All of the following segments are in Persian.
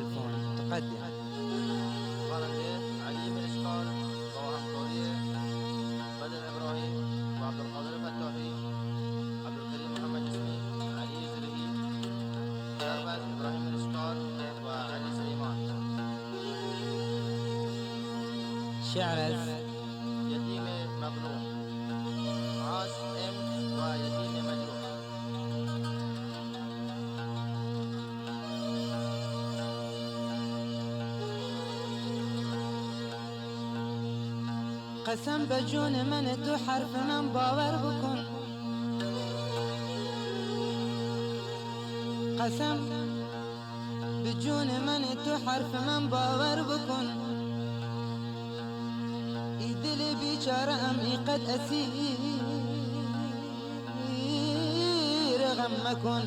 التلفون تقدم. خواننده علی مرشکار با همکاری بدر ابراهیم و عبدالقادر فتاحی، عبدالکریم محمد جسمی، علی زرهی، سرباز ابراهیم مرشکار و علی سلیمان. شعر از یتیم مظلوم، عاش ام و یتیم مجروح. قسم به جون من تو حرف من باور بکن، قسم به جون من تو حرف من باور بکن. ای دل بیچاره ام ای قد اسیر غم مکن.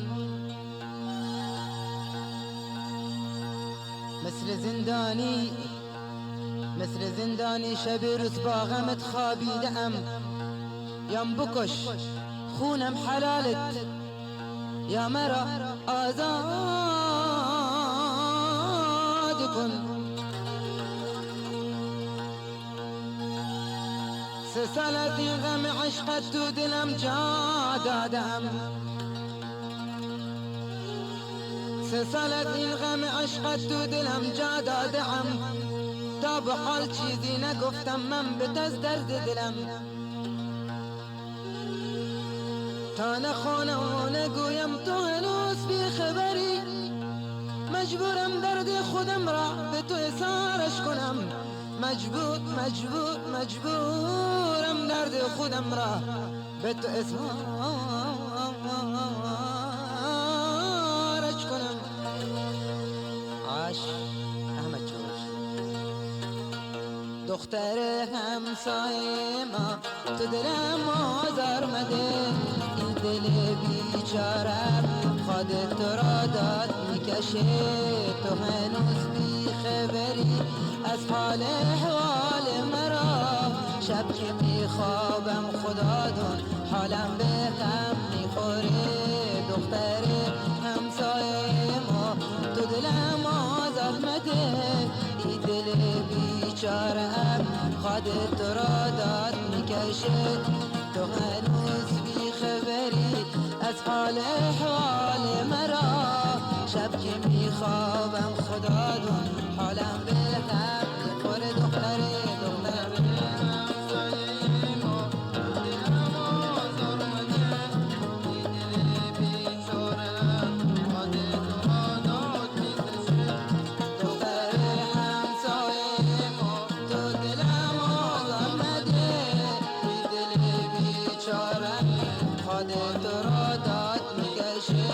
مثل زندانی شب روز با غمت خوابیدم. یم بکش خونم حلالت یا مرا آزاد کن. 3 سال از این غم عشقت تو دلم جا دادم. 3 سال از این غم عشقت تو دلم جا دادم. تا به حال چیزی نگفتم من به از درد دلم. تا نخوانم و نگویم تو هنوز بی خبری. مجبورم درد خودم را به تو اظهارش کنم. مجبورم درد خودم را به تو اظهارش کنم. عاش احمد جوش. دختر همسایه ما تو دلم آزار مده. این دل بیچارم خودت را داد میکشه. تو هنوز بی خبری از حال احوال مرا. شب که میخوابم خدا دون حالم به غم میخوره. دختر همسایه ما تو دلم آزار مده. ای دل بیچارم خودت را داد میکشه. تو هنوز بی خبری از حال احوال مرا. شب که میخوابم خدا دون حالم به غم میخوره. دختر خودت را داد میکشه.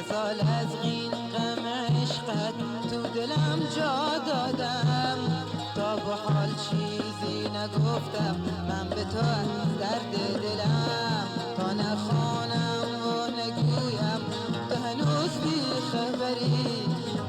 سال از این غم عشقت تو دلم جا دادم. تا به حال چیزی نگفتم من به تو درد دلم. تا نخوانم و نگویم تو هنوز بی خبری.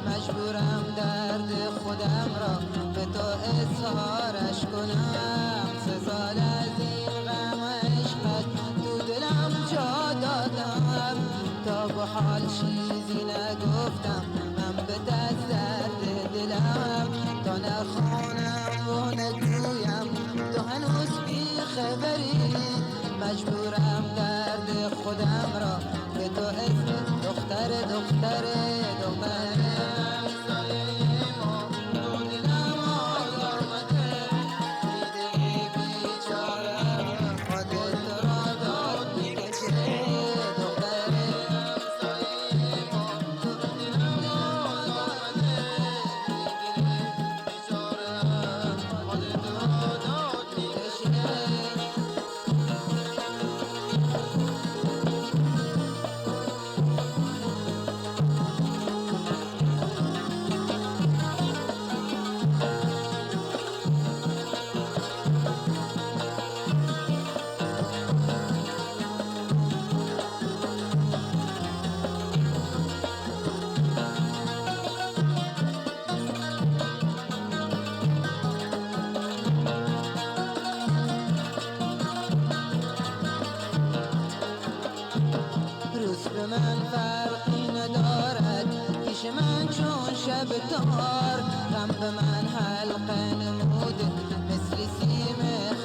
مجبورم درد خودم را به تو اظهارش کنم. 3 سال از این غم عشقت تو دلم جا دادم. تا به حال چیزی نگفتم من به درد دلم. تا نخوانم و نگویم تو هنوز بی خبری. مجبورم درد خودم را به تو دختر من فرقی ندارد، پیش من چون شب تار. غم به من حلقه نموده مثل سیم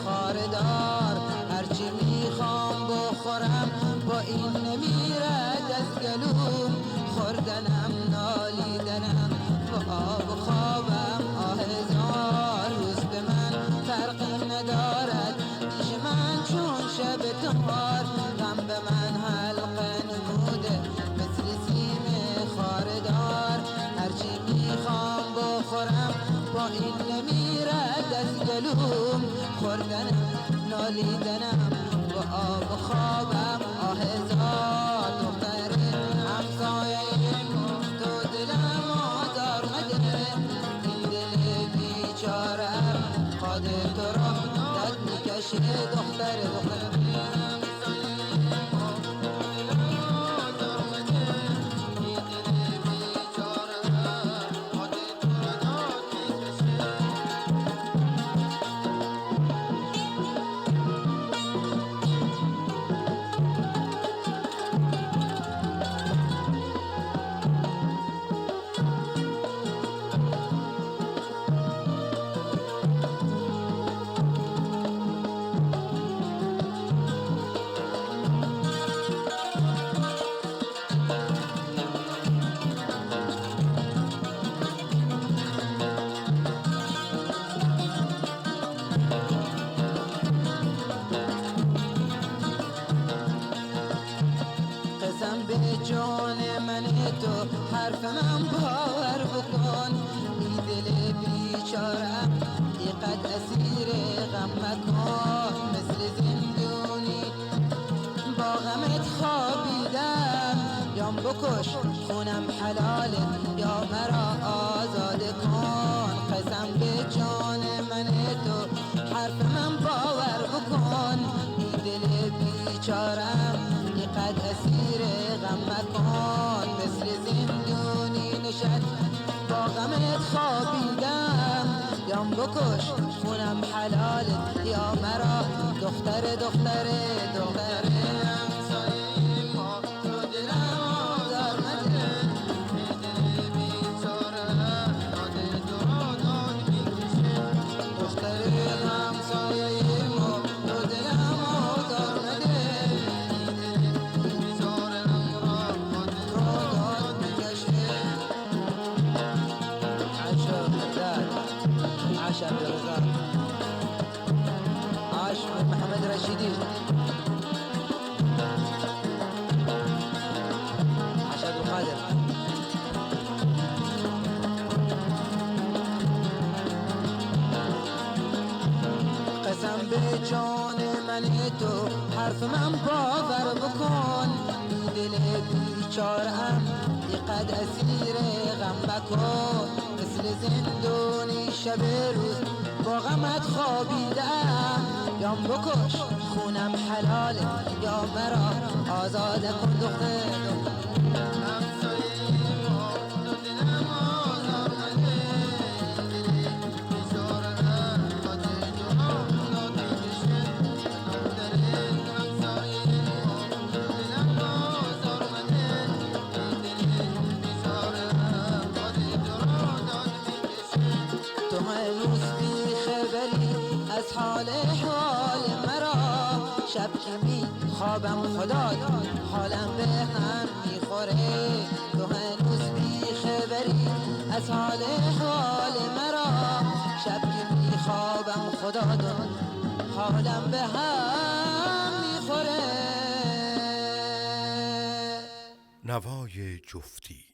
خاردار. هرچی میخوام بخورم با این نمیرد از گلوم. خوردنم نالیدنم با آب و خوابم آهزار. روز به من فرقی ندارد، پیش من چون شب تار. غم به من حلقه نموده مثل سیم خاردار. هرچی میخوام بخورم با این نمیرد از گلوم. خوردنم نالیدنم با آب و خوابم آهزار. دختر همسایه تو دلم آزار مده، این دل بیچارم خاطر تو را داد میکشه. دختر قسم به جان من تو حرف من باور بکن. این دل بیچارم اینقدر اسیر غم مکن. مثل زندونی با غمت خوابیدم، یام بکش خونم حلاله یا مرا آزاده کن. قسم به جان من تو حرف من باور بکن. این دل بیچارم اینقدر اسیر غم مکن. مثل زندونی نشد با غمت خوابیدم، یام بکش خونم حلالت یا مرا. دختر همسایه ما تو دلم آزار مده، دل بیچاره خاطر تو را داد میکشه. دختر همسایه ما تو دلم آزار مده، دل بیچاره را خاطر تو را داد میکشه. عاش عبدالرزاق، عاش محمد رشیدی، عاش عبدالقادر. قسم به جان من تو حرف من باور بکن. این دل بیچاره‌ام اینقدر اسیر غم مکن. مثل زندونی شب روز با غمت خوابیدم، یام بکش خونم حلاله یا مرا آزاده کن. دختر تو هنوز بی خبری از حال احوال مرا. شب که می خوابم خدا حالم به هم میخوره. تو هنوز بی خبری از حال احوال مرا. شب که می خوابم خدا حالم به هم میخوره. نوای جفتی